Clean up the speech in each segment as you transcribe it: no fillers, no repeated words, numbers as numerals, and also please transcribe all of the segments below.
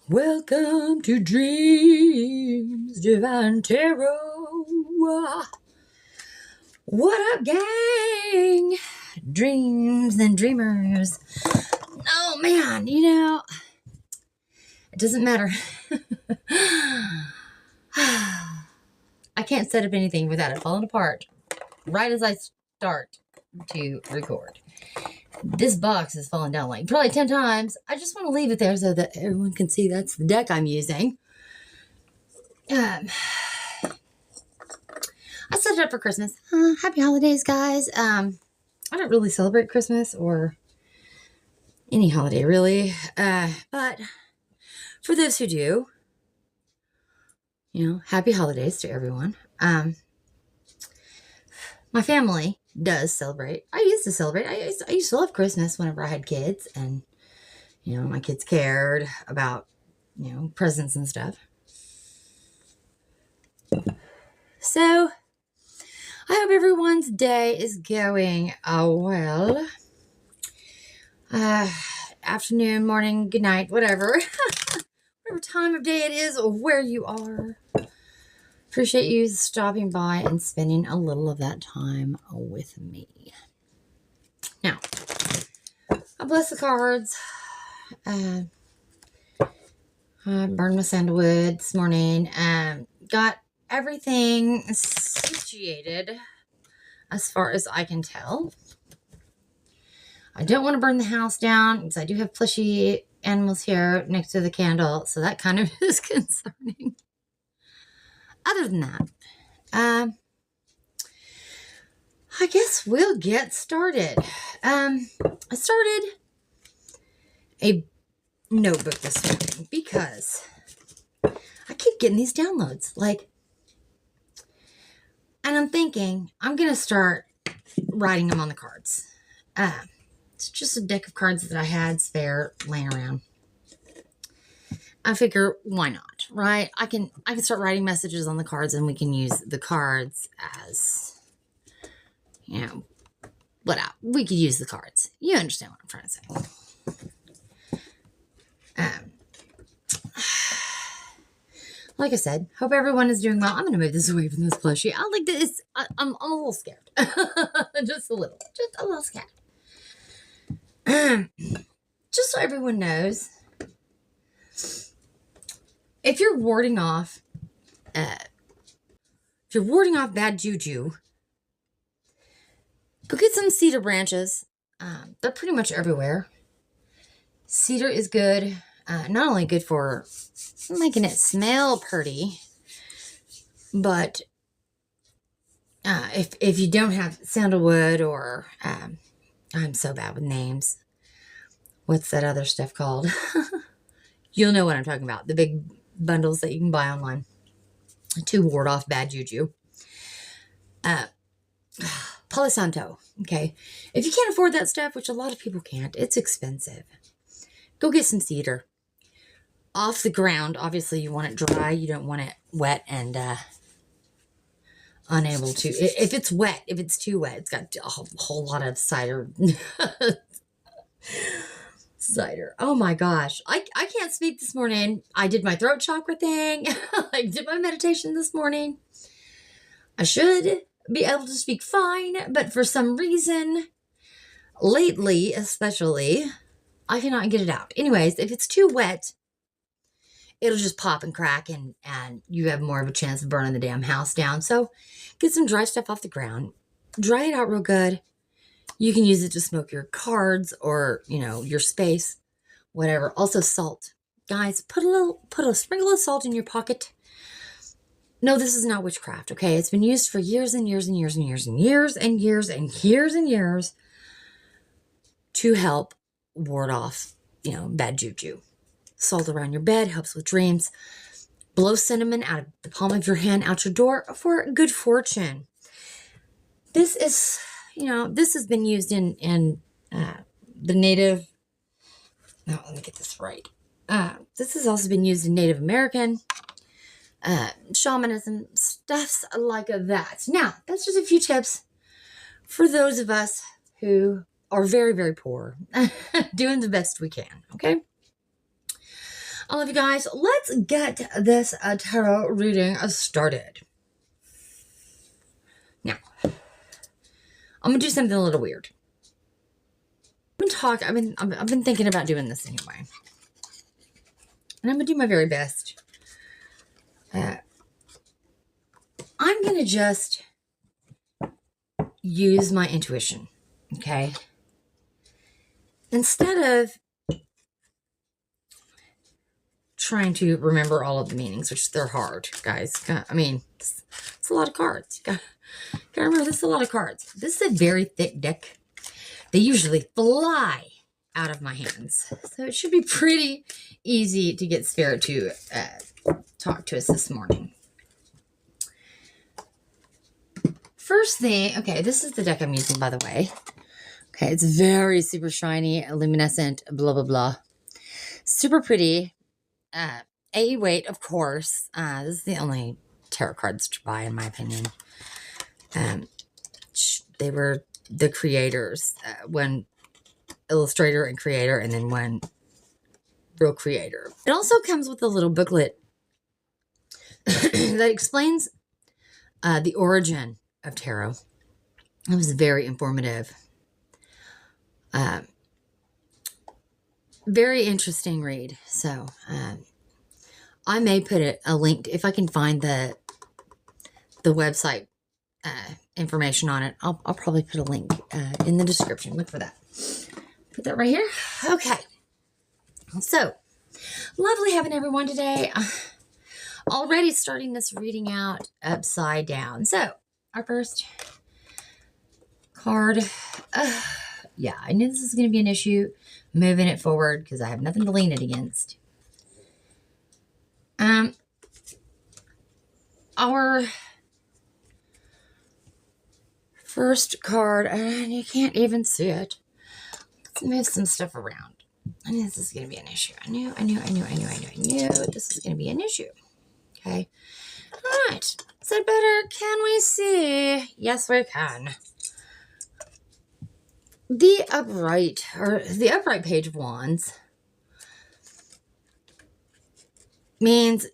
Welcome to Dreams Divine Tarot. What up, gang? Dreams and dreamers. Oh, man, it doesn't matter. I can't set up anything without it falling apart right as I start to record. This box is falling down like probably 10 times. I just want to leave it there so that everyone can see that's the deck I'm using. I set it up for Christmas. Happy holidays, guys. I don't really celebrate Christmas or any holiday, really. But for those who do, happy holidays to everyone. My family does celebrate. I used to celebrate. I used to love Christmas whenever I had kids, and my kids cared about presents and stuff. So I hope everyone's day is going well. Afternoon, morning, good night, whatever. Whatever time of day it is or where you are. Appreciate you stopping by and spending a little of that time with me. Now, I bless the cards. I burned my sandalwood this morning. Got everything situated as far as I can tell. I don't want to burn the house down because I do have plushy animals here next to the candle, so that kind of is concerning. Other than that, I guess we'll get started. I started a notebook this morning because I keep getting these downloads, and I'm thinking I'm going to start writing them on the cards. It's just a deck of cards that I had spare laying around. I figure, why not, right? I can start writing messages on the cards, and we can use the cards as, we could use the cards. You understand what I'm trying to say. Like I said, hope everyone is doing well. I'm going to move this away from this plushie. I like this. I'm a little scared. Just a little scared. Just so everyone knows, if you're warding off bad juju, go get some cedar branches. They're pretty much everywhere. Cedar is good. Not only good for making it smell pretty, but if you don't have sandalwood or I'm so bad with names. What's that other stuff called? You'll know what I'm talking about. The big bundles that you can buy online to ward off bad juju. Palo Santo. Okay. If you can't afford that stuff, which a lot of people can't, it's expensive. Go get some cedar. Off the ground. Obviously, you want it dry. You don't want it wet and unable to. If it's wet, if it's too wet, it's got a whole lot of cider. Cider. Oh my gosh. I can't speak this morning. I did my throat chakra thing. I did my meditation this morning. I should be able to speak fine, but for some reason, lately especially, I cannot get it out. Anyways, if it's too wet, it'll just pop and crack, and you have more of a chance of burning the damn house down. So get some dry stuff off the ground. Dry it out real good. You can use it to smoke your cards or, your space, whatever. Also salt. Guys, put a sprinkle of salt in your pocket. No, this is not witchcraft, okay? It's been used for years and years and years and years and years and years and years and years to help ward off, bad juju. Salt around your bed helps with dreams. Blow cinnamon out of the palm of your hand out your door for good fortune. This is, this has been used in the Native. No, let me get this right. This has also been used in Native American shamanism, stuffs like that. Now, that's just a few tips for those of us who are very, very poor, doing the best we can, okay? I love you guys. Let's get this tarot reading started. Now, I'm gonna do something a little weird. I've been thinking about doing this anyway, and I'm gonna do my very best. I'm gonna just use my intuition, okay? Instead of trying to remember all of the meanings, which they're hard, guys. I mean, it's a lot of cards. You gotta remember, this is a lot of cards. This is a very thick deck. They usually fly out of my hands. So it should be pretty easy to get Spirit to talk to us this morning. First thing, okay, this is the deck I'm using, by the way. Okay, it's very super shiny, luminescent, blah, blah, blah. Super pretty. A weight, of course. This is the only tarot cards to buy, in my opinion. They were the creators, one illustrator and creator, and then one real creator. It also comes with a little booklet that explains the origin of tarot. It was very informative. Very interesting read. So I may put a link, if I can find the website information on it. I'll probably put a link in the description. Look for that. Put that right here. Okay. So lovely having everyone today. Already starting this reading out upside down. So our first card. Yeah, I knew this was going to be an issue moving it forward because I have nothing to lean it against. Our first card, and you can't even see it. Let's move some stuff around. I knew this is going to be an issue. I knew this is going to be an issue. Okay. All right. Is that better? Can we see? Yes, we can. The upright Page of Wands means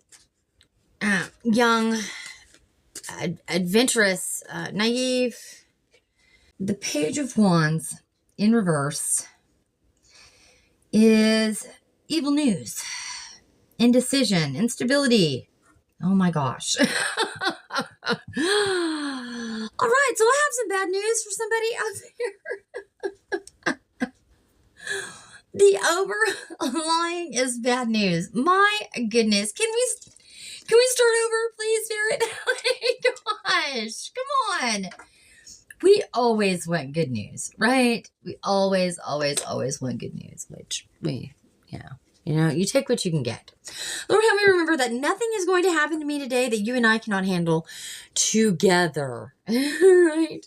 young, adventurous, naive. The Page of Wands in reverse is evil news, indecision, instability. Oh my gosh. All right, so I have some bad news for somebody out there. The overlying is bad news. My goodness. Can we start over, please, Spirit? Gosh, come on. We always want good news, right? We always want good news, which you take what you can get. Lord, help me remember that nothing is going to happen to me today that you and I cannot handle together. Right?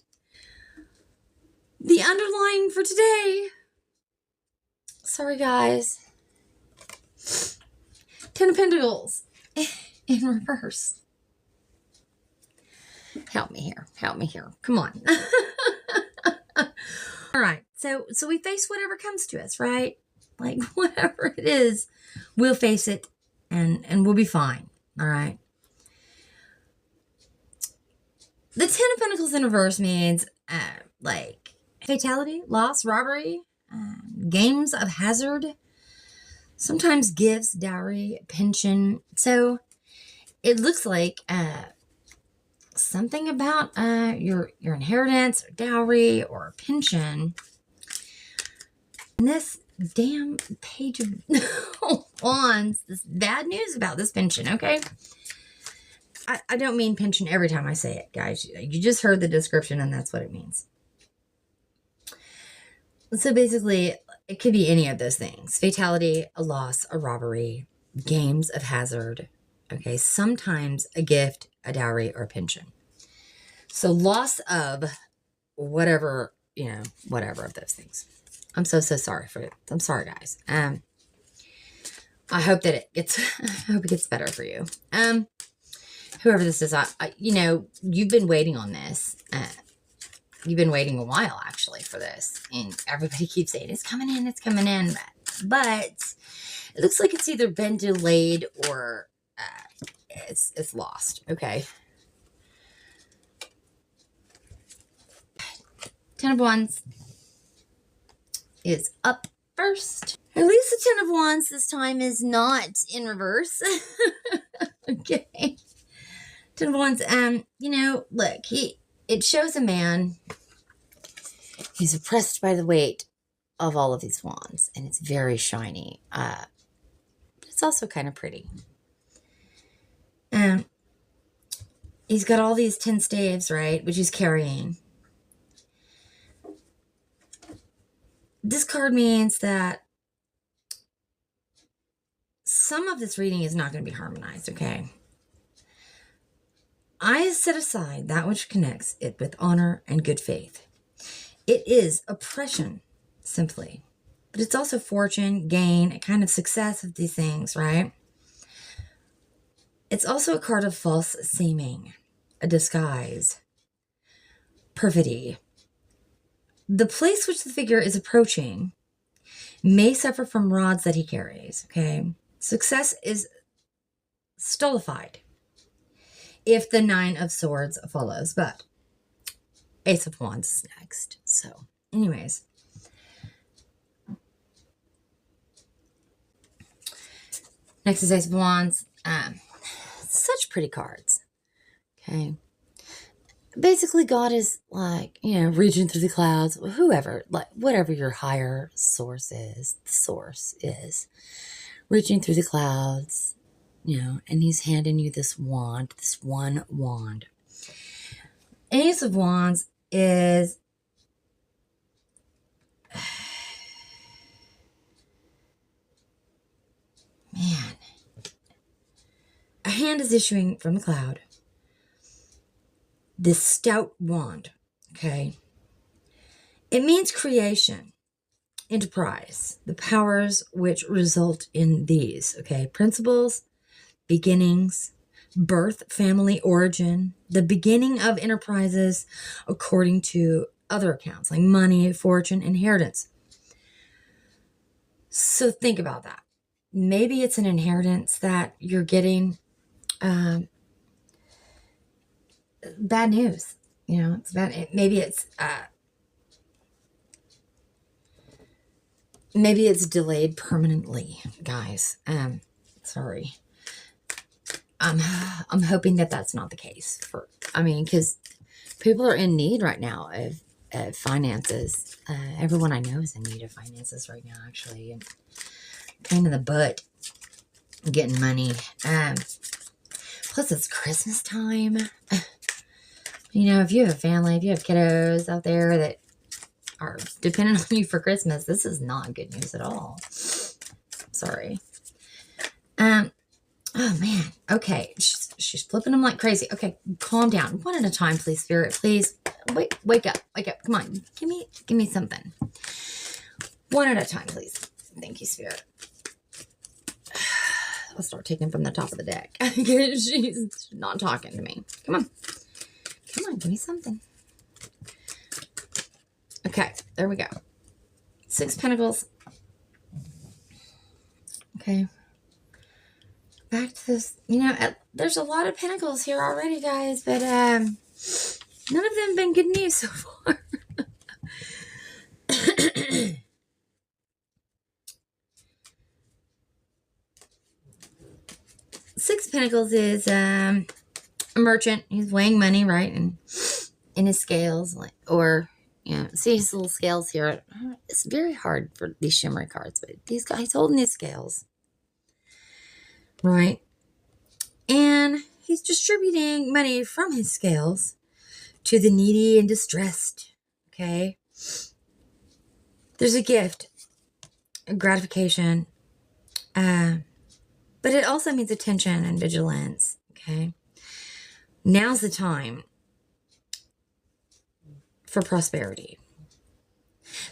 The underlying for today. Sorry, guys. 10 of Pentacles in reverse. Help me here. Come on. All right. So we face whatever comes to us, right? Like whatever it is, we'll face it and we'll be fine. All right. The 10 of Pentacles in reverse means like fatality, loss, robbery, games of hazard, sometimes gifts, dowry, pension. So it looks like something about your inheritance or dowry or pension. And this damn Page of Wands, this bad news about this pension, okay? I don't mean pension every time I say it, guys. You just heard the description and that's what it means. So basically, it could be any of those things. Fatality, a loss, a robbery, games of hazard, okay? Sometimes a gift, a dowry, or a pension. So loss of whatever, whatever of those things. I'm so sorry for it. I'm sorry, guys. I hope that it gets better for you. Whoever this is, you've been waiting on this. You've been waiting a while, actually, for this. And everybody keeps saying, it's coming in. But but it looks like it's either been delayed or it's lost. Okay. Ten of Wands is up first. At least the Ten of Wands this time is not in reverse. Okay. Ten of Wands, look, it shows a man. He's oppressed by the weight of all of these wands, and it's very shiny. It's also kind of pretty. He's got all these 10 staves, right, which he's carrying. This card means that some of this reading is not going to be harmonized, okay? I set aside that which connects it with honor and good faith. It is oppression, simply. But it's also fortune, gain, a kind of success of these things, right? It's also a card of false seeming, a disguise, perfidy. The place which the figure is approaching may suffer from rods that he carries, okay? Success is stultified if the Nine of Swords follows, but Ace of Wands is next. So, anyways. Next is Ace of Wands. Such pretty cards. Okay. Basically, God is like, reaching through the clouds, whoever, like whatever your higher source is, the source is reaching through the clouds, and he's handing you this wand, this one wand. Ace of Wands is, man, a hand is issuing from the cloud. This stout wand, okay? It means creation, enterprise, the powers which result in these, okay? Principles, beginnings, birth, family, origin, the beginning of enterprises according to other accounts, like money, fortune, inheritance. So think about that. Maybe it's an inheritance that you're getting, bad news, it's bad. Maybe it's delayed permanently, guys. Sorry. I'm hoping that that's not the case because people are in need right now of finances. Everyone I know is in need of finances right now, actually, and pain in the butt getting money. Plus it's Christmas time. If you have a family, if you have kiddos out there that are dependent on you for Christmas, this is not good news at all. Sorry. Oh man. Okay. She's flipping them like crazy. Okay. Calm down. One at a time, please, Spirit. Please. Wake up. Come on. Give me something. One at a time, please. Thank you, Spirit. I'll start taking from the top of the deck. She's not talking to me. Come on. Give me something. Okay, there we go. 6 Pentacles. Okay. Back to this. There's a lot of Pentacles here already, guys, but none of them have been good news so far. Six Pentacles is a merchant. He's weighing money, right? And in his scales, see his little scales here. It's very hard for these shimmery cards, but these guys holding his scales, right? And he's distributing money from his scales to the needy and distressed. Okay. There's a gift, a gratification, but it also means attention and vigilance. Okay. Now's the time for prosperity.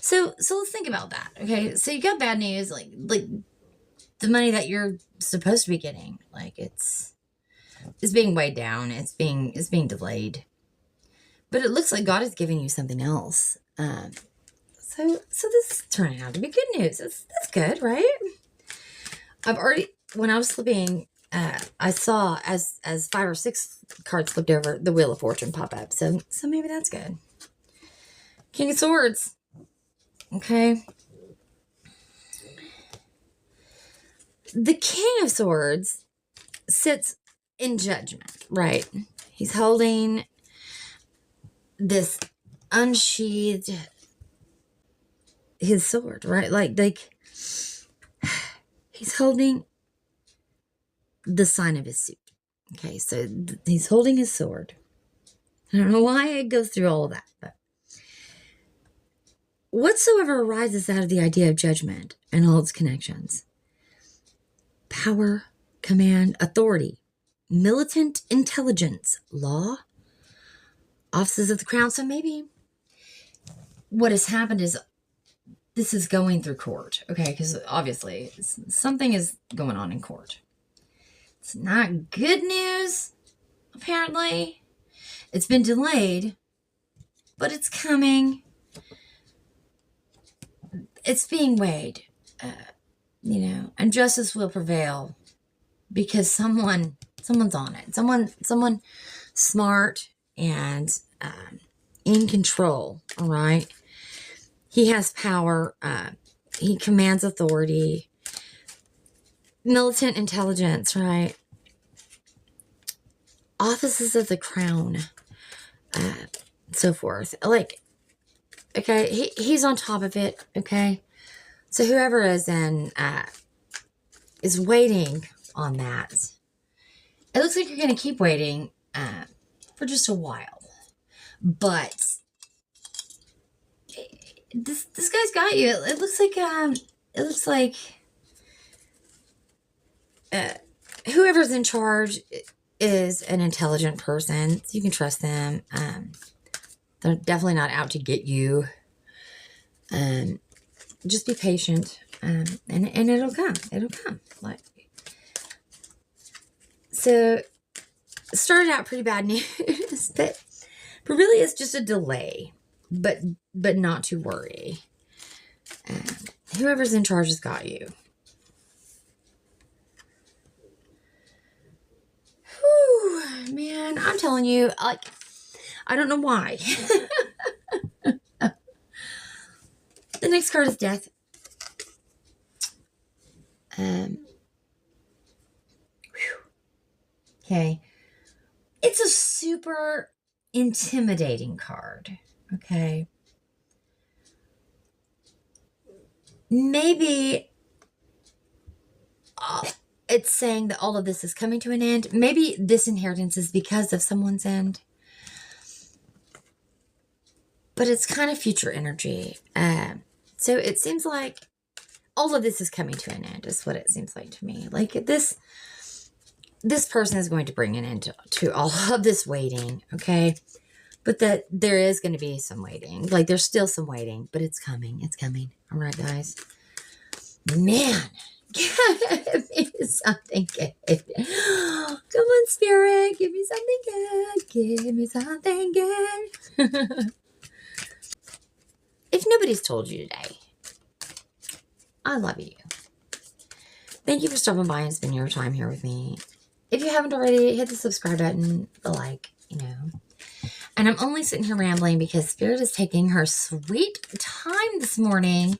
So let's think about that. Okay. So you got bad news, like the money that you're supposed to be getting, like it's being weighed down. It's being delayed, but it looks like God is giving you something else. So this is turning out to be good news. That's good, right? When I was flipping, I saw as 5 or 6 cards flipped over, the Wheel of Fortune pop up. So maybe that's good. King of Swords. Okay. The King of Swords sits in judgment, right? He's holding this unsheathed his sword, right? Like he's holding the sign of his suit. Okay, so he's holding his sword. I don't know why it goes through all of that, but whatsoever arises out of the idea of judgment and all its connections, power, command, authority, militant intelligence, law, offices of the crown. So maybe what has happened is this is going through court, okay? Because obviously something is going on in court. It's not good news, apparently. It's been delayed, but it's coming. It's being weighed, and justice will prevail because someone's on it. Someone smart and in control, all right? He has power. He commands authority. Militant intelligence, right? Offices of the crown, so forth. Like, okay, he's on top of it, okay? So whoever is is waiting on that. It looks like you're going to keep waiting for just a while. But this guy's got you. It looks like whoever's in charge is an intelligent person. So you can trust them. They're definitely not out to get you. Just be patient, and it'll come. It'll come. So it started out pretty bad news, but really it's just a delay. But not to worry. Whoever's in charge has got you. Whew, man, I'm telling you, I don't know why. The next card is Death. Okay. It's a super intimidating card. Okay. Maybe it's saying that all of this is coming to an end. Maybe this inheritance is because of someone's end. But it's kind of future energy. So it seems like all of this is coming to an end, is what it seems like to me. Like this person is going to bring an end to all of this waiting, okay? But that there is going to be some waiting. Like there's still some waiting, but it's coming. It's coming. All right, guys. Man, give me something good. Come on, Spirit. Give me something good. Give me something good. If nobody's told you today, I love you. Thank you for stopping by and spending your time here with me. If you haven't already, hit the subscribe button, the like, And I'm only sitting here rambling because Spirit is taking her sweet time this morning,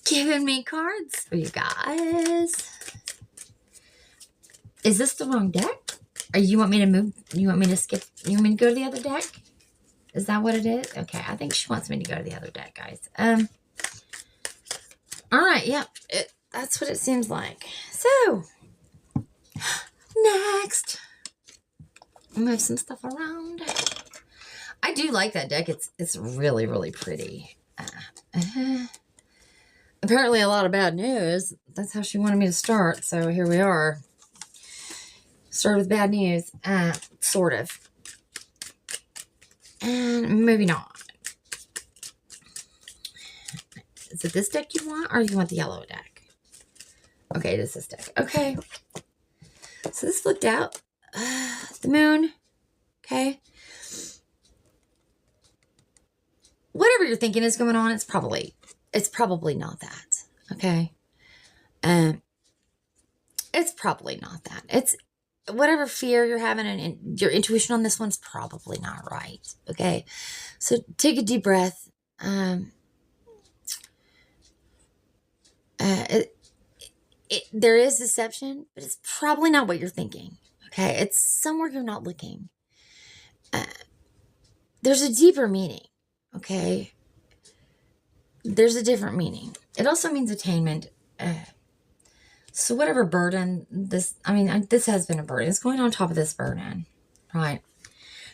giving me cards for you guys. Is this the wrong deck? Or you want me to move? You want me to skip? You want me to go to the other deck? Is that what it is? Okay, I think she wants me to go to the other deck, guys. All right, yep. That's what it seems like. So, next. Move some stuff around. I do like that deck. It's really, really pretty. Apparently a lot of bad news. That's how she wanted me to start. So here we are. Start with bad news. Sort of. And maybe not. Is it this deck you want, or you want the yellow deck? Okay, this is deck. Okay. So this flipped out. The moon. Okay. What whatever you're thinking is going on, it's probably not that. Okay. It's probably not that. It's whatever fear you're having, and your intuition on this one's probably not right. Okay. So take a deep breath. There is deception, but it's probably not what you're thinking. Okay. It's somewhere you're not looking. There's a deeper meaning. Okay. There's a different meaning. It also means attainment. So whatever burden this has been a burden. It's going on top of this burden, right?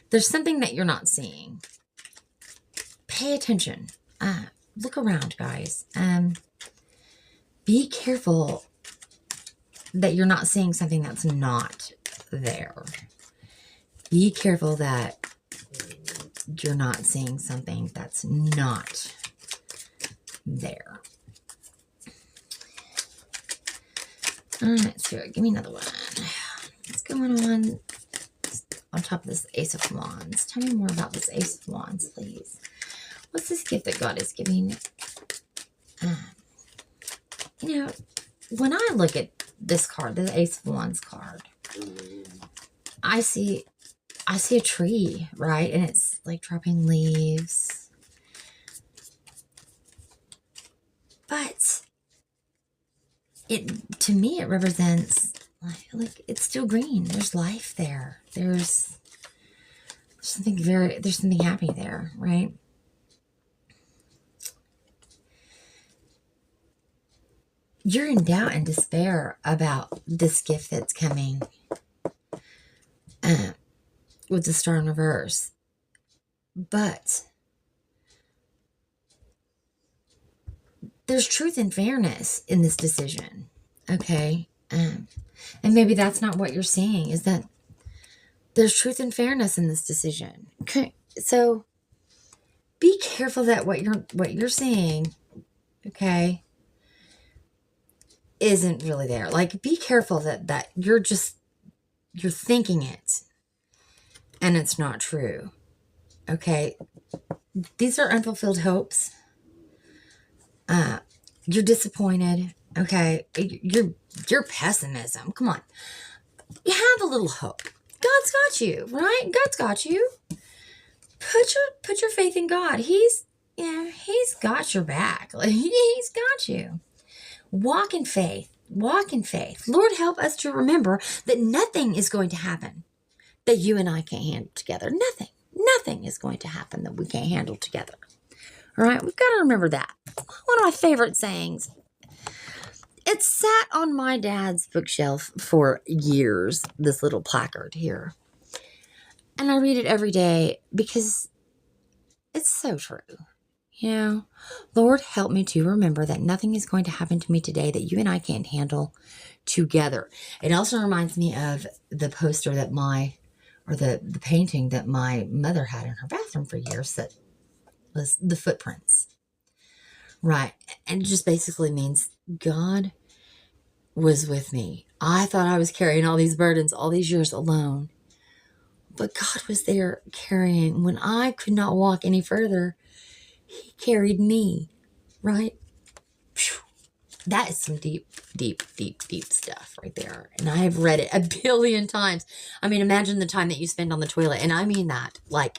There's something that you're not seeing. Pay attention. Look around, guys. Be careful that you're not seeing something that's not there. Be careful that you're not seeing something that's not there. All right, Spirit, give me another one. What's going on top of this Ace of Wands? Tell me more about this Ace of Wands, please. What's this gift that God is giving? When I look at this card, the Ace of Wands card, I see a tree, right? And it's like dropping leaves. But to me, it represents like it's still green. There's life there. There's something happy there, right? You're in doubt and despair about this gift that's coming with the Star in reverse. But there's truth and fairness in this decision, okay? And maybe that's not what you're seeing, is that there's truth and fairness in this decision. Okay, so be careful that what you're seeing, okay, isn't really there. Like, be careful that you're thinking it and it's not true. Okay. These are unfulfilled hopes. You're disappointed. Okay. Your pessimism. Come on. You have a little hope. God's got you, right? God's got you. Put your faith in God. He's got your back. Like, he's got you. Walk in faith. Walk in faith. Lord, help us to remember that nothing is going to happen that you and I can't handle together. Nothing is going to happen that we can't handle together. All right? We've got to remember that. One of my favorite sayings. It sat on my dad's bookshelf for years, this little placard here. And I read it every day because it's so true. Lord, help me to remember that nothing is going to happen to me today that you and I can't handle together. It also reminds me of the poster that the painting that my mother had in her bathroom for years that was the footprints. Right. And it just basically means God was with me. I thought I was carrying all these burdens all these years alone. But God was there carrying. When I could not walk any further, He carried me, right? That is some deep, deep, deep, deep stuff right there. And I have read it a billion times. I mean, imagine the time that you spend on the toilet. And I mean that, like,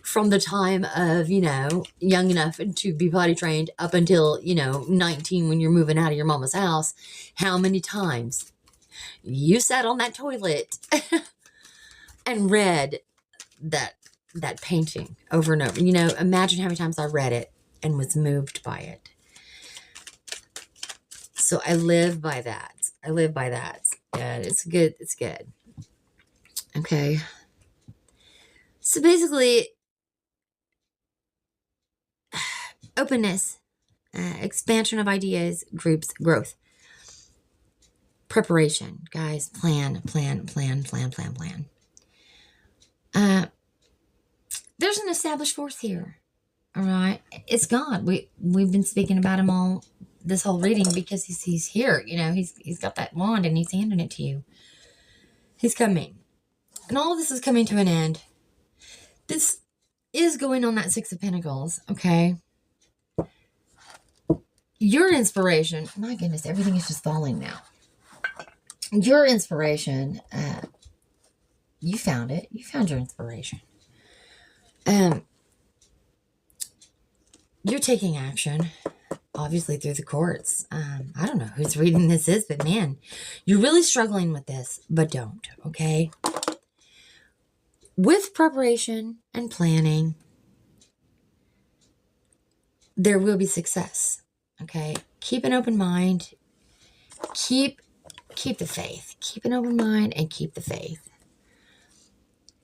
from the time of, young enough to be potty trained up until, 19 when you're moving out of your mama's house. How many times you sat on that toilet and read that painting over and over. Imagine how many times I read it and was moved by it. So I live by that. And it's good. It's good. Okay. So basically, openness, expansion of ideas, groups, growth, preparation, guys, plan. There's an established force here. All right. It's God. We've been speaking about him all this whole reading because he's here. He's got that wand and he's handing it to you. He's coming. And all of this is coming to an end. This is going on that Six of Pentacles, okay? Your inspiration, my goodness, everything is just falling now. Your inspiration, you found it. You found your inspiration. You're taking action, obviously through the courts. I don't know whose reading this is, but man, you're really struggling with this, but don't, okay? With preparation and planning, there will be success, okay? Keep an open mind. Keep the faith. Keep an open mind and keep the faith.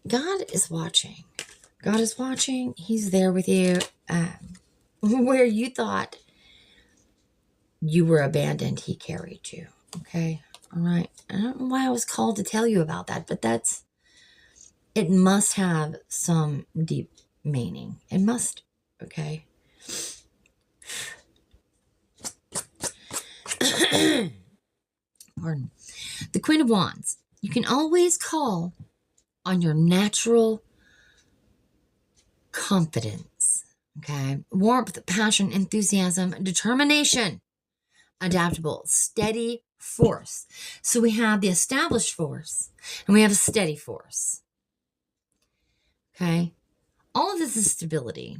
God is watching. God is watching. He's there with you. Where you thought you were abandoned, he carried you. Okay? All right? I don't know why I was called to tell you about that, but it must have some deep meaning. It must. Okay? Pardon. The Queen of Wands. You can always call on your natural confidence. Okay? Warmth, passion, enthusiasm, determination, adaptable, steady force. So we have the established force and we have a steady force. Okay? All of this is stability.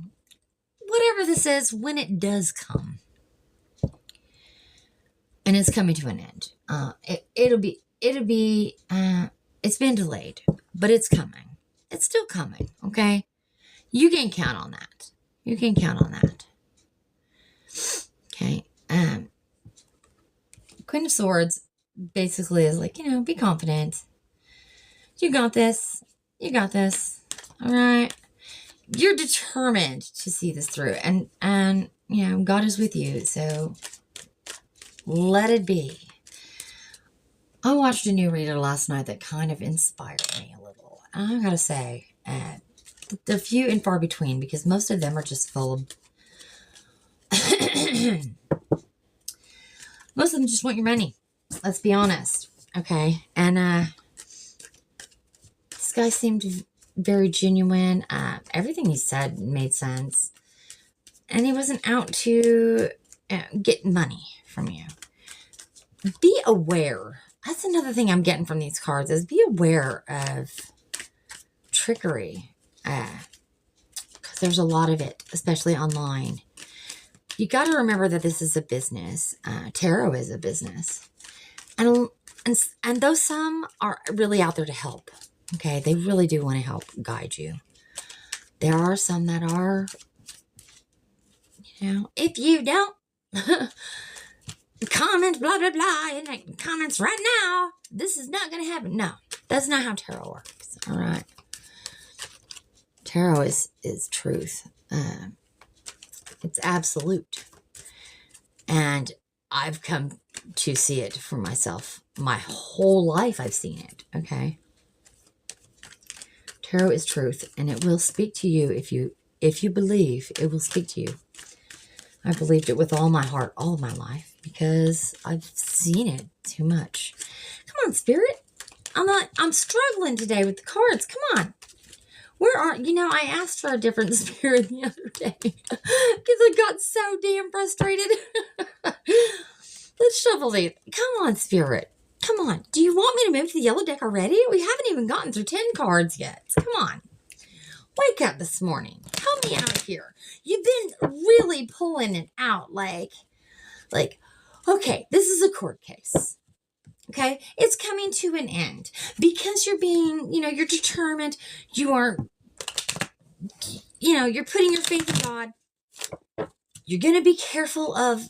Whatever this is, when it does come, and it's coming to an end. It's been delayed, but it's coming. It's still coming, okay? You can count on that. You can count on that. Okay. Queen of Swords basically is like, be confident. You got this. You got this. All right. You're determined to see this through, and God is with you. So let it be. I watched a new reader last night that kind of inspired me a little. I gotta say, they're few and far between because most of them are just full of. Most of them just want your money. Let's be honest, okay? And this guy seemed very genuine. Everything he said made sense, and he wasn't out to get money from you. Be aware. That's another thing I'm getting from these cards is be aware of trickery. Because there's a lot of it, especially online. You got to remember that this is a business. Tarot is a business. And though some are really out there to help, okay, they really do want to help guide you. There are some that are, if you don't comment, blah, blah, blah, in the comments right now, this is not going to happen. No, that's not how tarot works. All right. Tarot is truth. It's absolute. And I've come to see it for myself. My whole life I've seen it, okay? Tarot is truth, and it will speak to you if you believe, it will speak to you. I believed it with all my heart, all of my life, because I've seen it too much. Come on, Spirit. I'm struggling today with the cards. Come on. Where are, I asked for a different spirit the other day because I got so damn frustrated. Let's shuffle these. Come on, Spirit. Come on. Do you want me to move to the yellow deck already? We haven't even gotten through 10 cards yet. Come on. Wake up this morning. Help me out here. You've been really pulling it out like, okay, this is a court case. Okay, it's coming to an end because you're being, you're determined. You are, you're putting your faith in God. You're going to be careful of,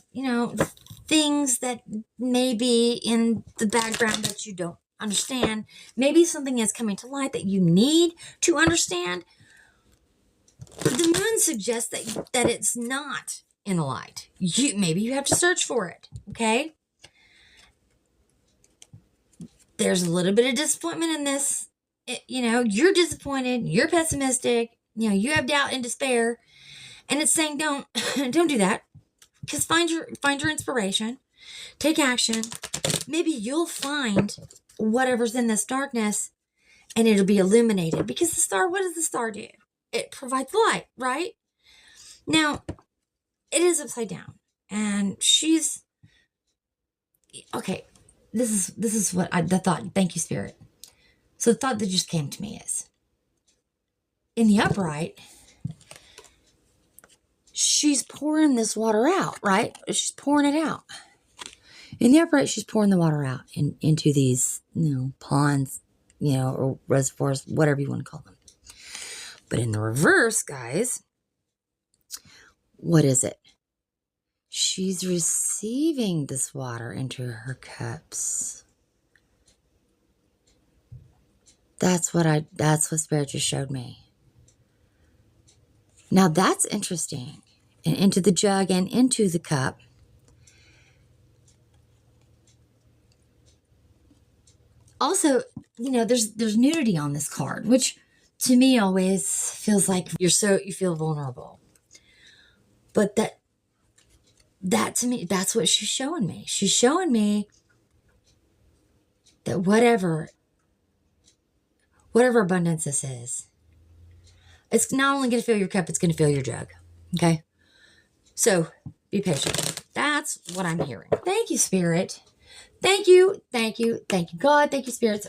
things that may be in the background that you don't understand. Maybe something is coming to light that you need to understand. But the moon suggests that it's not in the light. Maybe you have to search for it. Okay. There's a little bit of disappointment in this. You're disappointed. You're pessimistic. You have doubt and despair. And it's saying, don't do that. Because find your inspiration. Take action. Maybe you'll find whatever's in this darkness and it'll be illuminated. Because the star, what does the star do? it provides light, right? Now, it is upside down. And she's okay. This is what the thought. Thank you, Spirit. So the thought that just came to me is in the upright, she's pouring this water out, right? She's pouring it out. In the upright, she's pouring the water out into these, ponds, or reservoirs, whatever you want to call them. But in the reverse, guys, what is it? She's receiving this water into her cups. That's what Spirit just showed me. Now that's interesting. And into the jug and into the cup. Also, there's nudity on this card, which to me always feels like you feel vulnerable. But that to me, that's what she's showing me. She's showing me that whatever abundance this is, it's not only going to fill your cup, it's going to fill your jug. Okay? So be patient. That's what I'm hearing. Thank you, Spirit. Thank you. Thank you. Thank you, God. Thank you, Spirits.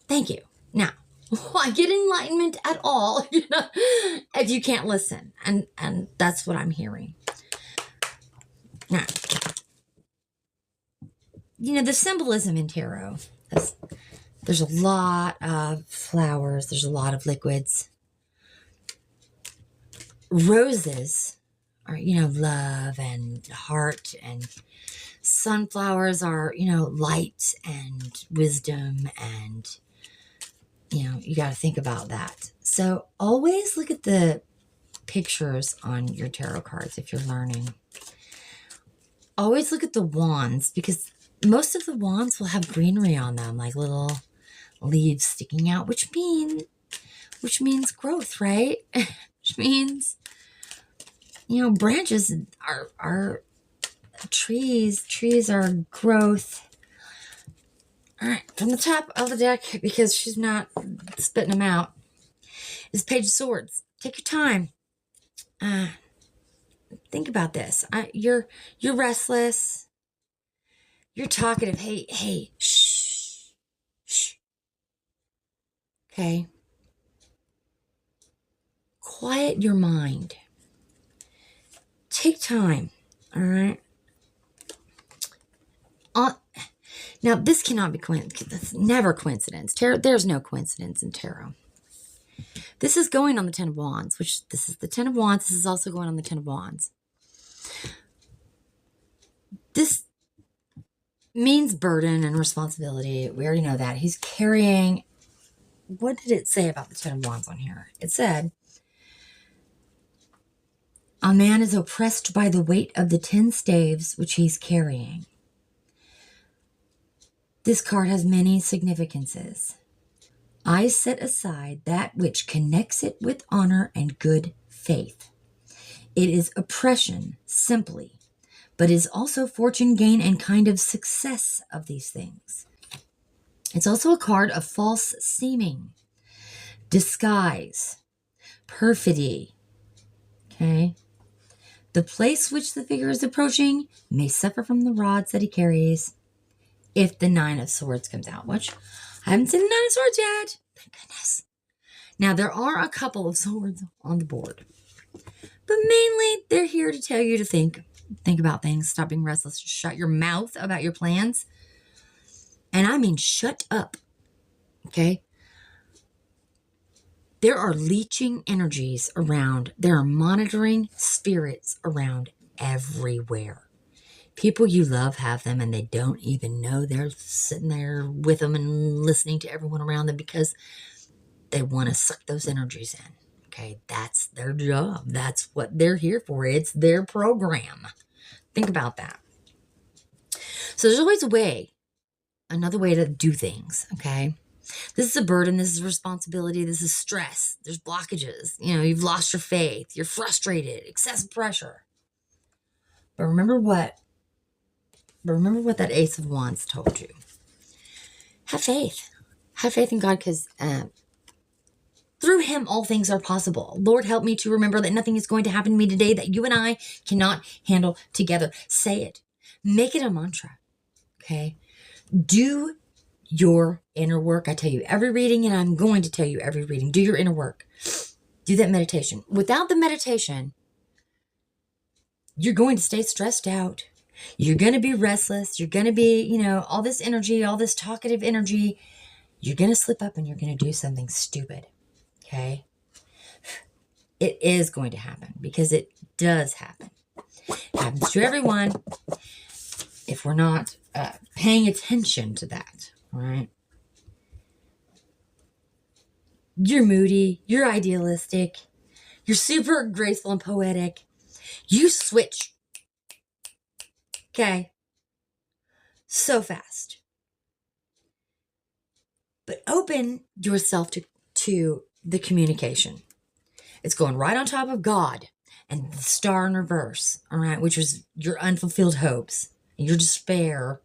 Thank you. Now, why get enlightenment at all, if you can't listen? And that's what I'm hearing. Now, the symbolism in tarot, there's a lot of flowers. There's a lot of liquids. Roses are, love and heart, and sunflowers are, light and wisdom, and, you got to think about that. So always look at the pictures on your tarot cards if you're learning. Always look at the wands, because most of the wands will have greenery on them, like little leaves sticking out, which means growth, right? Which means, branches are trees. Trees are growth. All right, from the top of the deck, because she's not spitting them out, is Page of Swords. Take your time. Think about this. You're restless. You're talkative. Hey, shh. Okay. Quiet your mind. Take time. All right. Now, this cannot be coincidence. It's never coincidence. Tarot, there's no coincidence in tarot. This is going on the Ten of Wands, which this is the Ten of Wands. This is also going on the Ten of Wands. This means burden and responsibility. We already know that. He's carrying... What did it say about the Ten of Wands on here? It said, a man is oppressed by the weight of the 10 staves which he's carrying. This card has many significances. I set aside that which connects it with honor and good faith. It is oppression, simply, but is also fortune, gain, and kind of success of these things. It's also a card of false seeming, disguise, perfidy. Okay? The place which the figure is approaching may suffer from the rods that he carries if the Nine of Swords comes out, which I haven't seen the Nine of Swords yet. Thank goodness. Now, there are a couple of swords on the board, but mainly they're here to tell you to think about things, stop being restless, shut your mouth about your plans. And I mean, shut up. Okay? There are leeching energies around. There are monitoring spirits around everywhere. People you love have them, and they don't even know they're sitting there with them and listening to everyone around them because they want to suck those energies in. Okay? That's their job. That's what they're here for. It's their program. Think about that. So there's always another way to do things, okay? This is a burden. This is responsibility. This is stress. There's blockages. You've lost your faith. You're frustrated. Excessive pressure. But remember what that Ace of Wands told you. Have faith. Have faith in God, because through him, all things are possible. Lord, help me to remember that nothing is going to happen to me today that you and I cannot handle together. Say it. Make it a mantra. Okay? Do your inner work. I tell you every reading, and I'm going to tell you every reading. Do your inner work. Do that meditation. Without the meditation, you're going to stay stressed out. You're going to be restless. You're going to be, all this energy, all this talkative energy. You're going to slip up and you're going to do something stupid. Okay? It is going to happen because it does happen. It happens to everyone if we're not paying attention to that. All right? You're moody. You're idealistic. You're super graceful and poetic. You switch. Okay? So fast. But open yourself to the communication. It's going right on top of God and the star in reverse, all right, which was your unfulfilled hopes and your despair.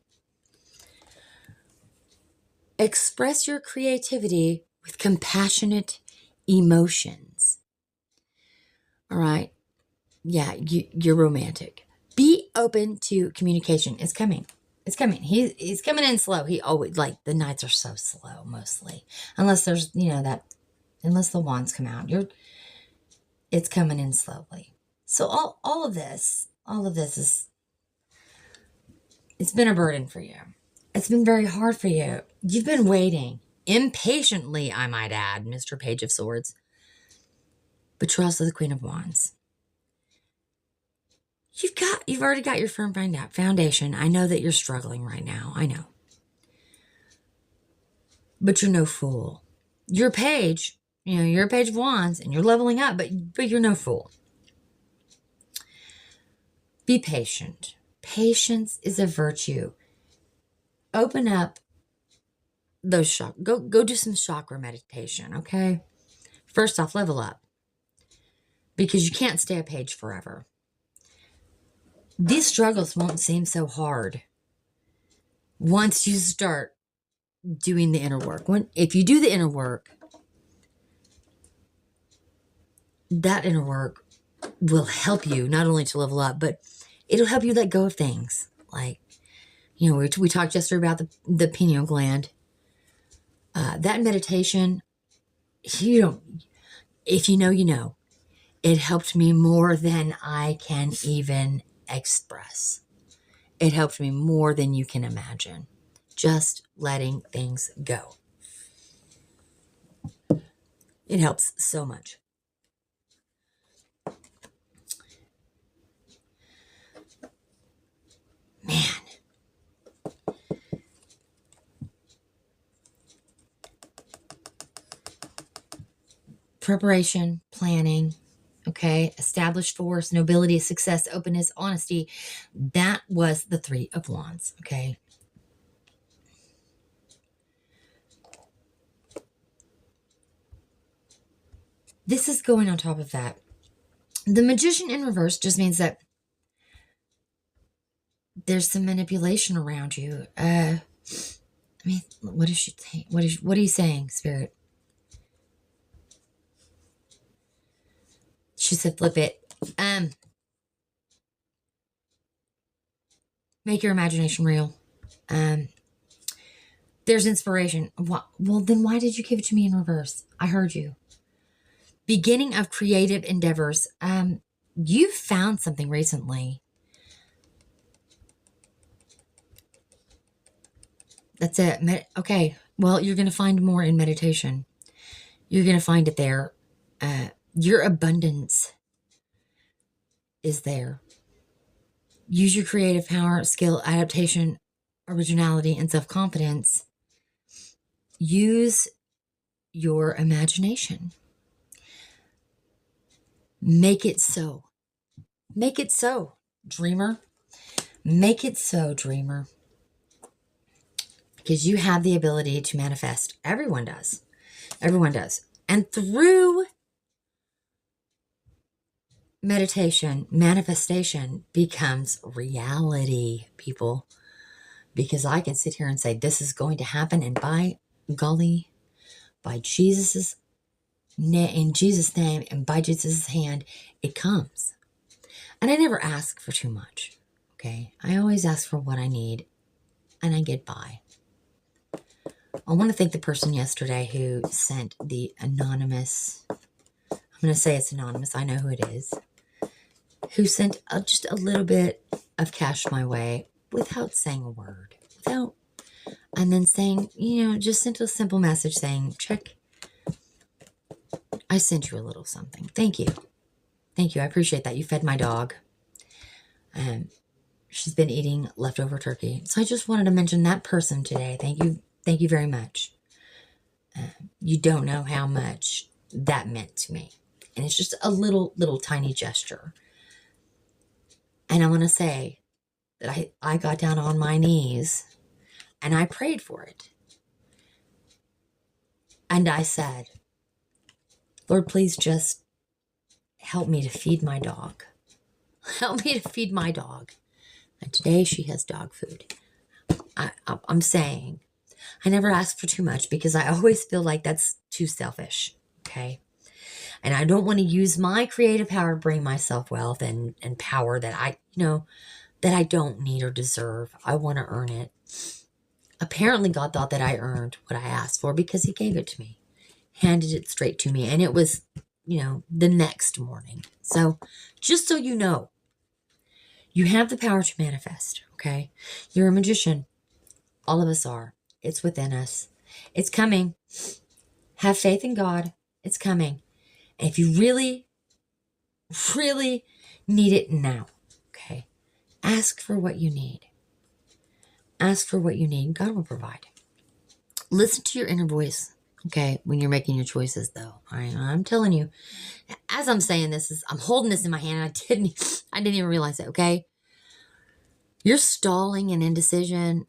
Express your creativity with compassionate emotions. All right? Yeah, you're romantic. Be open to communication. It's coming. It's coming. He's coming in slow. He always, the nights are so slow mostly. Unless there's, unless the wands come out. It's coming in slowly. So all of this is, it's been a burden for you. It's been very hard for you. You've been waiting impatiently, I might add, Mr. Page of Swords. But you're also the Queen of Wands. You've already got your firm foundation. I know that you're struggling right now. I know. But you're no fool. You're a page. You're a Page of Wands and you're leveling up, but you're no fool. Be patient. Patience is a virtue. Open up those go do some chakra meditation, okay? First off, level up. Because you can't stay a page forever. These struggles won't seem so hard once you start doing the inner work. If you do the inner work, that inner work will help you not only to level up, but it'll help you let go of things. We talked yesterday about the pineal gland. That meditation, if you know. It helped me more than I can even express. It helped me more than you can imagine. Just letting things go. It helps so much. Man. Preparation, planning, okay, established force, nobility, success, openness, honesty. That was the Three of Wands, okay? This is going on top of that. The Magician in reverse just means that there's some manipulation around you. What is she saying? What are you saying, Spirit? She said, flip it. Make your imagination real. There's inspiration. Well, then why did you give it to me in reverse? I heard you. Beginning of creative endeavors. You found something recently. That's it. Okay. Well, you're going to find more in meditation. You're going to find it there. Your abundance is there. Use your creative power, skill, adaptation, originality, and self-confidence. Use your imagination. Make it so. Make it so, dreamer. Make it so, dreamer. Because you have the ability to manifest. Everyone does. Everyone does. And through meditation, manifestation becomes reality, people. Because I can sit here and say, this is going to happen. And by golly, by Jesus's In Jesus' name and by Jesus' hand, it comes. And I never ask for too much. Okay. I always ask for what I need and I get by. I want to thank the person yesterday who sent the anonymous, I'm going to say it's anonymous, I know who it is, who sent just a little bit of cash my way without saying a word, and then saying, just sent a simple message saying, check, I sent you a little something. Thank you. Thank you. I appreciate that. You fed my dog. She's been eating leftover turkey. So I just wanted to mention that person today. Thank you. Thank you very much. You don't know how much that meant to me. And it's just a little tiny gesture. And I want to say that I got down on my knees and I prayed for it. And I said, Lord, please just help me to feed my dog. Help me to feed my dog. And today she has dog food. I'm saying, I never ask for too much because I always feel like that's too selfish. Okay. And I don't want to use my creative power to bring myself wealth and power that I don't need or deserve. I want to earn it. Apparently God thought that I earned what I asked for because he gave it to me, handed it straight to me. And it was, the next morning. So just so you know, you have the power to manifest. Okay. You're a magician. All of us are. It's within us. It's coming. Have faith in God. It's coming. And if you really, really need it now, okay, ask for what you need. Ask for what you need. God will provide. Listen to your inner voice, okay, when you're making your choices, though. I'm telling you, as I'm saying this, I'm holding this in my hand. I didn't even realize it, okay? You're stalling and indecision.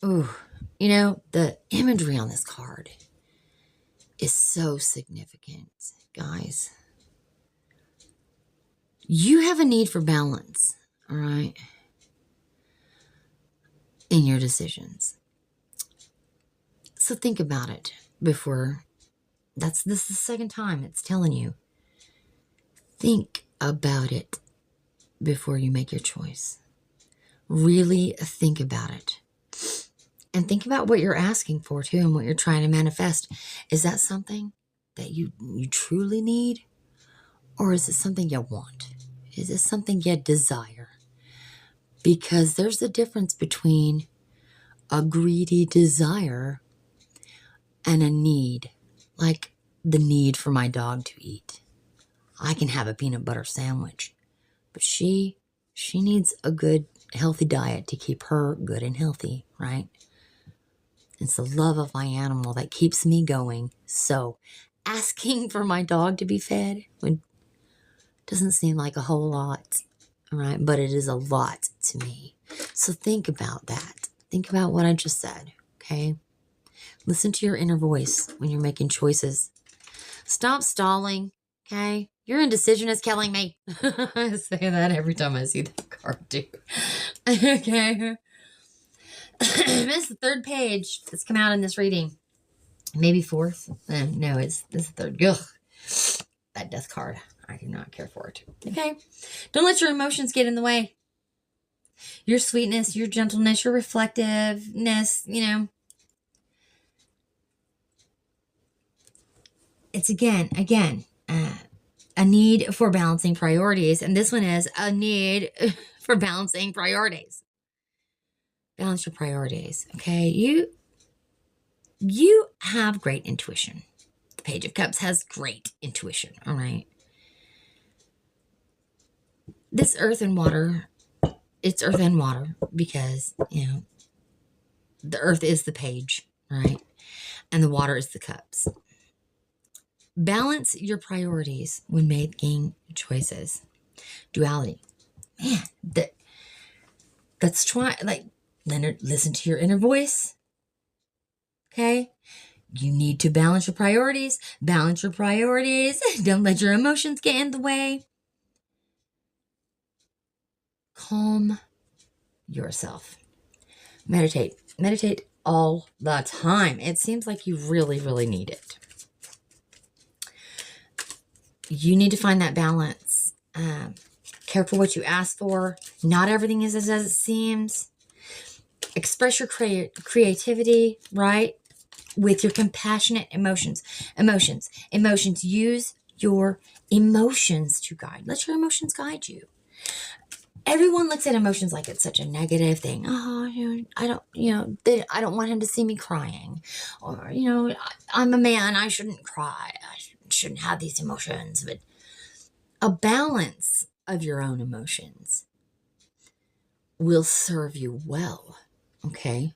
Ooh, the imagery on this card is so significant, guys. You have a need for balance, all right, in your decisions. So think about it before. This is the second time it's telling you. Think about it before you make your choice. Really think about it. And think about what you're asking for, too, and what you're trying to manifest. Is that something that you truly need? Or is it something you want? Is it something you desire? Because there's a difference between a greedy desire and a need. Like the need for my dog to eat. I can have a peanut butter sandwich. But she needs a good, healthy diet to keep her good and healthy, right? It's the love of my animal that keeps me going. So asking for my dog to be fed doesn't seem like a whole lot, right? But it is a lot to me. So think about that. Think about what I just said, okay? Listen to your inner voice when you're making choices. Stop stalling, okay? Your indecision is killing me. I say that every time I see that card, too. Okay. This is the third page that's come out in this reading. Maybe fourth. No, this is the third. Ugh. That death card. I do not care for it. Okay. Don't let your emotions get in the way. Your sweetness, your gentleness, your reflectiveness, It's again, a need for balancing priorities. And this one is a need for balancing priorities. Balance your priorities, okay? You have great intuition. The Page of Cups has great intuition, all right? This earth and water, it's earth and water because, the earth is the page, right? And the water is the cups. Balance your priorities when making choices. Duality. Man, that's try, like, Leonard, listen to your inner voice. Okay? You need to balance your priorities. Balance your priorities. Don't let your emotions get in the way. Calm yourself. Meditate. Meditate all the time. It seems like you really, really need it. You need to find that balance. Careful what you ask for. Not everything is as it seems. Express your creativity, right? With your compassionate emotions. Use your emotions to guide. Let your emotions guide you. Everyone looks at emotions like it's such a negative thing. Oh, I don't want him to see me crying. Or, I'm a man, I shouldn't cry. I shouldn't have these emotions. But a balance of your own emotions will serve you well, okay?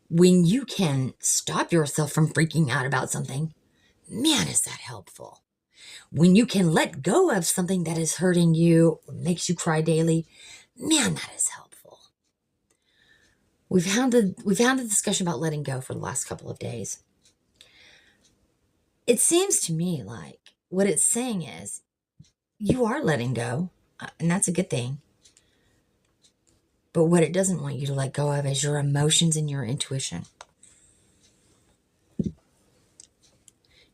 When you can stop yourself from freaking out about something, man, is that helpful. When you can let go of something that is hurting you, or makes you cry daily, man, that is helpful. We've had the discussion about letting go for the last couple of days. It seems to me like what it's saying is you are letting go, and that's a good thing. But what it doesn't want you to let go of is your emotions and your intuition.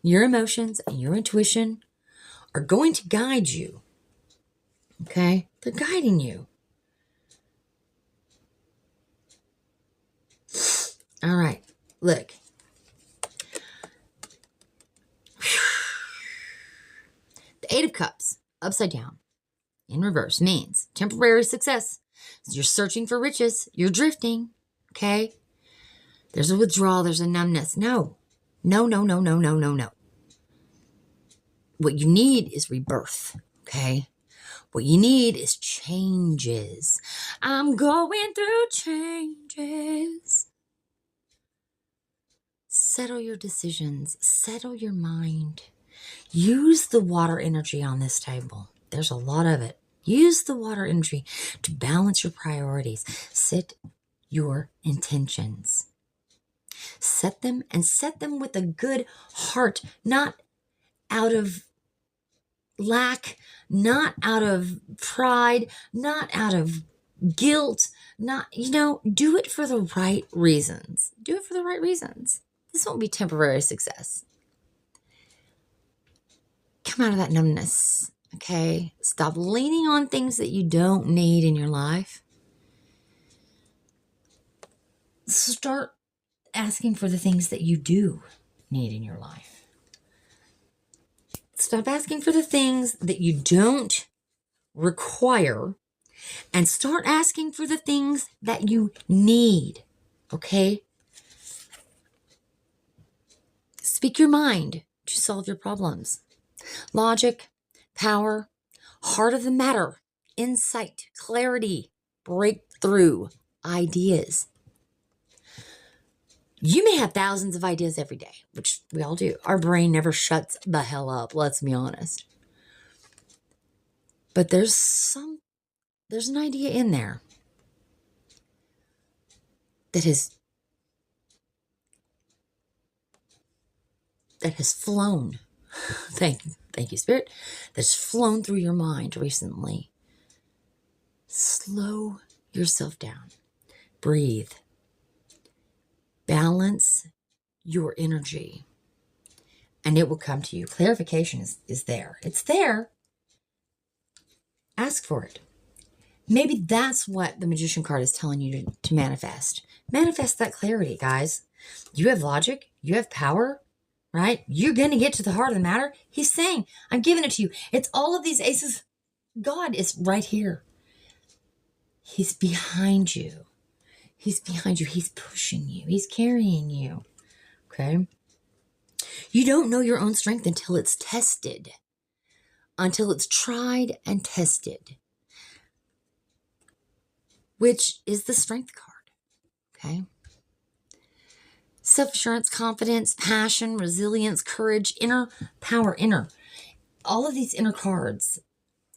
Your emotions and your intuition are going to guide you. Okay? They're guiding you. All right. Look. The Eight of Cups, upside down, in reverse, means temporary success. You're searching for riches. You're drifting. Okay? There's a withdrawal. There's a numbness. No. No. What you need is rebirth. Okay? What you need is changes. I'm going through changes. Settle your decisions. Settle your mind. Use the water energy on this table. There's a lot of it. Use the water energy to balance your priorities. Set your intentions. Set them with a good heart, not out of lack, not out of pride, not out of guilt, do it for the right reasons. Do it for the right reasons. This won't be temporary success. Come out of that numbness, okay? Stop leaning on things that you don't need in your life. Start asking for the things that you do need in your life. Stop asking for the things that you don't require and start asking for the things that you need, okay? Speak your mind to solve your problems. Logic, power, heart of the matter, insight, clarity, breakthrough, ideas. You may have thousands of ideas every day, which we all do. Our brain never shuts the hell up, let's be honest. But there's an idea in there that has flown. Thank you, Spirit. That's flown through your mind recently. Slow yourself down. Breathe. Balance your energy. And it will come to you. Clarification is there. It's there. Ask for it. Maybe that's what the Magician card is telling you to manifest. Manifest that clarity, guys. You have logic. You have power, right? You're going to get to the heart of the matter. He's saying, I'm giving it to you. It's all of these aces. God is right here. He's behind you. He's behind you. He's pushing you. He's carrying you. Okay? You don't know your own strength until it's tested. Until it's tried and tested. Which is the Strength card. Okay? Self-assurance, confidence, passion, resilience, courage, inner power, all of these inner cards.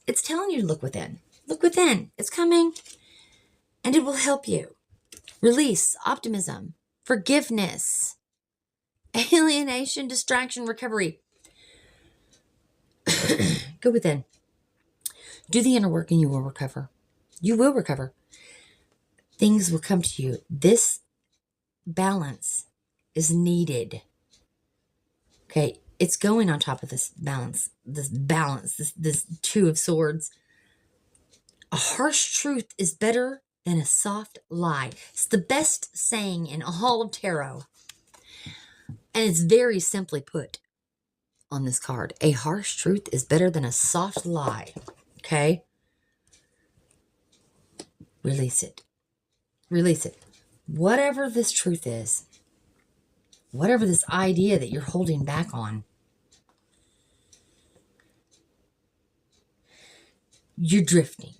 It's telling you to look within. Look within. It's coming. And it will help you. Release, optimism, forgiveness, alienation, distraction, recovery. Go within. Do the inner work and you will recover. You will recover. Things will come to you. This balance is needed. Okay, it's going on top of this balance, this two of swords. A harsh truth is better than a soft lie. It's the best saying in all of tarot. And it's very simply put on this card. A harsh truth is better than a soft lie. Okay? Release it. Release it. Whatever this truth is, whatever this idea that you're holding back on, you're drifting.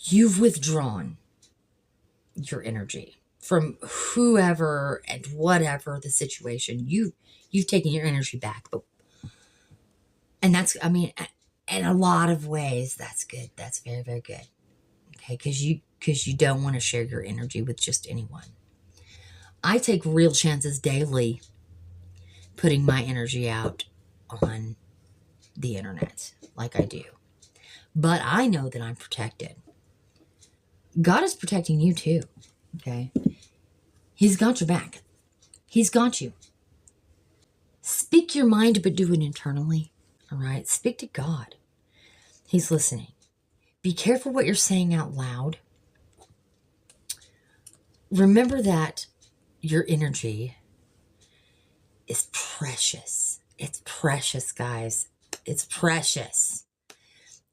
You've withdrawn your energy from whoever and whatever the situation. You've taken your energy back. And that's, I mean, in a lot of ways, that's good. That's very, very good. Okay, because you don't want to share your energy with just anyone. I take real chances daily putting my energy out on the internet like I do. But I know that I'm protected. God is protecting you too, okay? He's got your back. He's got you. Speak your mind, but do it internally, all right? Speak to God. He's listening. Be careful what you're saying out loud. Remember that your energy is precious. It's precious, guys. It's precious.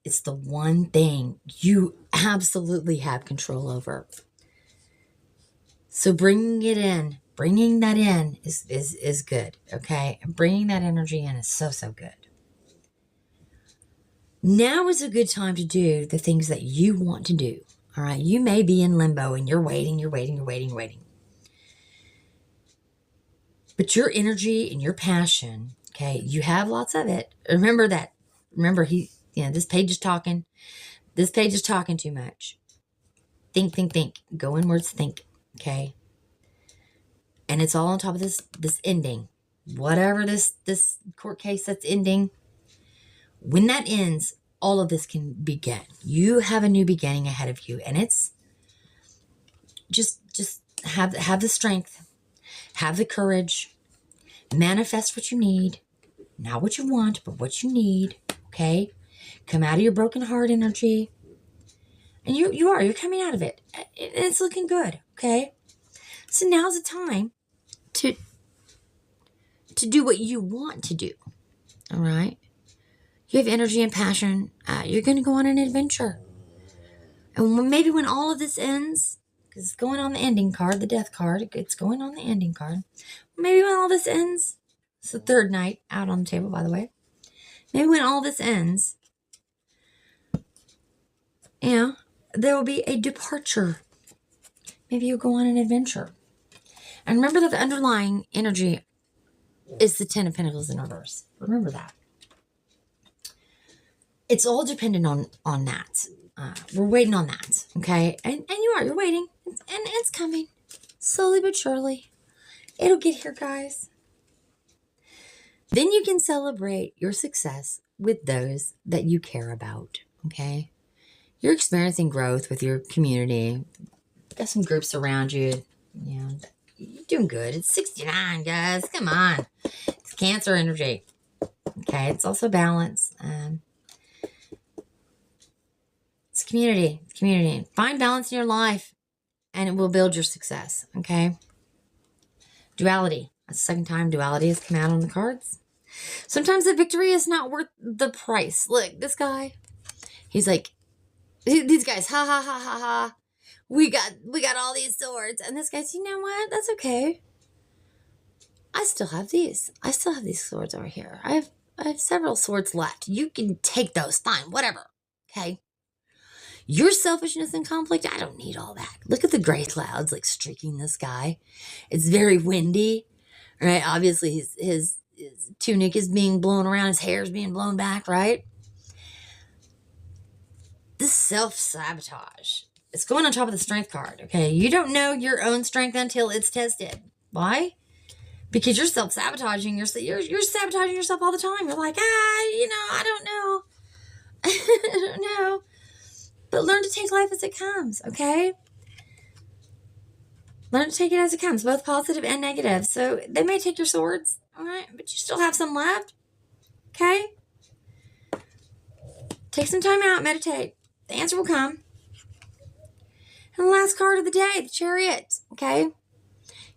It's the one thing you absolutely have control over. So bringing that in is good, okay? And bringing that energy in is so, so good. Now is a good time to do the things that you want to do, all right? You may be in limbo and you're waiting. But your energy and your passion, okay, you have lots of it. Remember that. Remember, this page is talking. This page is talking too much. Think. Go inwards, think, okay? And it's all on top of this ending. Whatever this court case that's ending, when that ends, all of this can begin. You have a new beginning ahead of you, and it's just have the strength, have the courage, manifest what you need, not what you want, but what you need, okay? Come out of your broken heart energy. And you're coming out of it. It's looking good, okay? So now's the time to do what you want to do, all right? You have energy and passion. You're going to go on an adventure. And maybe when all of this ends, because it's going on the ending card, the death card, it's going on the ending card. Maybe when all this ends, it's the third night out on the table, by the way. Maybe when all this ends, there will be a departure. Maybe you'll go on an adventure. And remember that the underlying energy is the Ten of Pentacles in reverse. Remember that. It's all dependent on that. We're waiting on that, okay? And you're waiting. And it's coming. Slowly but surely. It'll get here, guys. Then you can celebrate your success with those that you care about, okay? You're experiencing growth with your community. Got some groups around you. You're doing good. It's 69, guys. Come on. It's Cancer energy. Okay, it's also balance. It's community. It's community. Find balance in your life, and it will build your success, okay? Duality. That's the second time duality has come out on the cards. Sometimes the victory is not worth the price. Look, this guy, he's like, these guys, ha, ha, ha, ha, ha. We got all these swords. And this guy's, you know what? That's okay. I still have these. I still have these swords over here. I have several swords left. You can take those. Fine. Whatever. Okay? Your selfishness and conflict, I don't need all that. Look at the gray clouds like streaking the sky. It's very windy. Right? Obviously, his tunic is being blown around. His hair is being blown back, right? This self-sabotage. It's going on top of the strength card, okay? You don't know your own strength until it's tested. Why? Because you're self-sabotaging. You're sabotaging yourself all the time. You're like, I don't know. I don't know. But learn to take life as it comes, okay? Learn to take it as it comes, both positive and negative. So they may take your swords, all right, but you still have some left. Okay? Take some time out, meditate. The answer will come. And the last card of the day, the Chariot. Okay?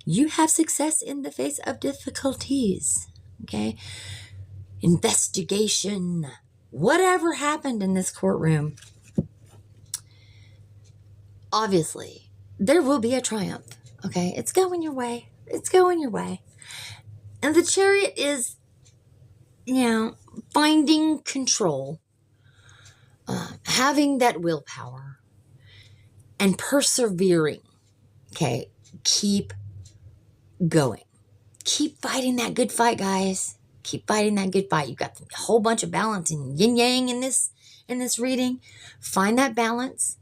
You have success in the face of difficulties. Okay? Investigation. Whatever happened in this courtroom, obviously, there will be a triumph. Okay? It's going your way. It's going your way. And the Chariot is, finding control, having that willpower, and persevering. Okay? Keep going. Keep fighting that good fight, guys. Keep fighting that good fight. You've got a whole bunch of balance and yin yang in this reading. Find that balance,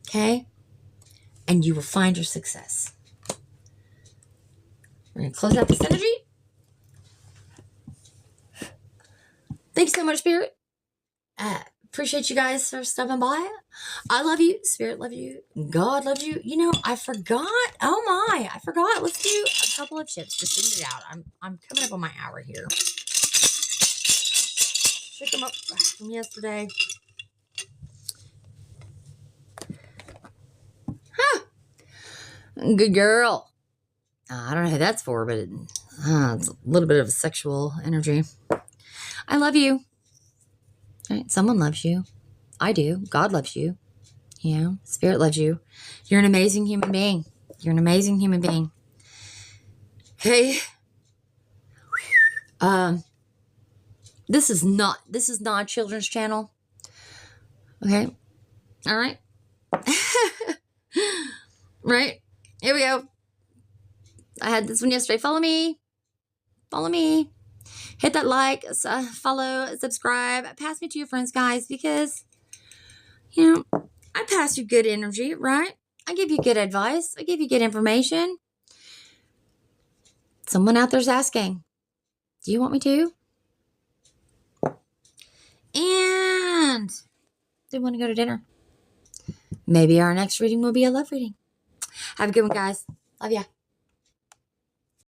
okay? And you will find your success. We're going to close out this energy. Thanks so much, Spirit. Appreciate you guys for stopping by. I love you. Spirit love you. God loves you. I forgot. Oh my, I forgot. Let's do a couple of chips to send it out. I'm coming up on my hour here. Pick them up from yesterday. Huh. Good girl. I don't know who that's for, but it's a little bit of sexual energy. I love you. Right? Someone loves you. I do. God loves you. Spirit loves you. You're an amazing human being. You're an amazing human being. Okay. This is not a children's channel. Okay. All right. Right. Here we go. I had this one yesterday. Follow me. Follow me. Hit that like, follow, subscribe. Pass me to your friends, guys, because, I pass you good energy, right? I give you good advice. I give you good information. Someone out there's asking, do you want me to? And they want to go to dinner. Maybe our next reading will be a love reading. Have a good one, guys. Love ya.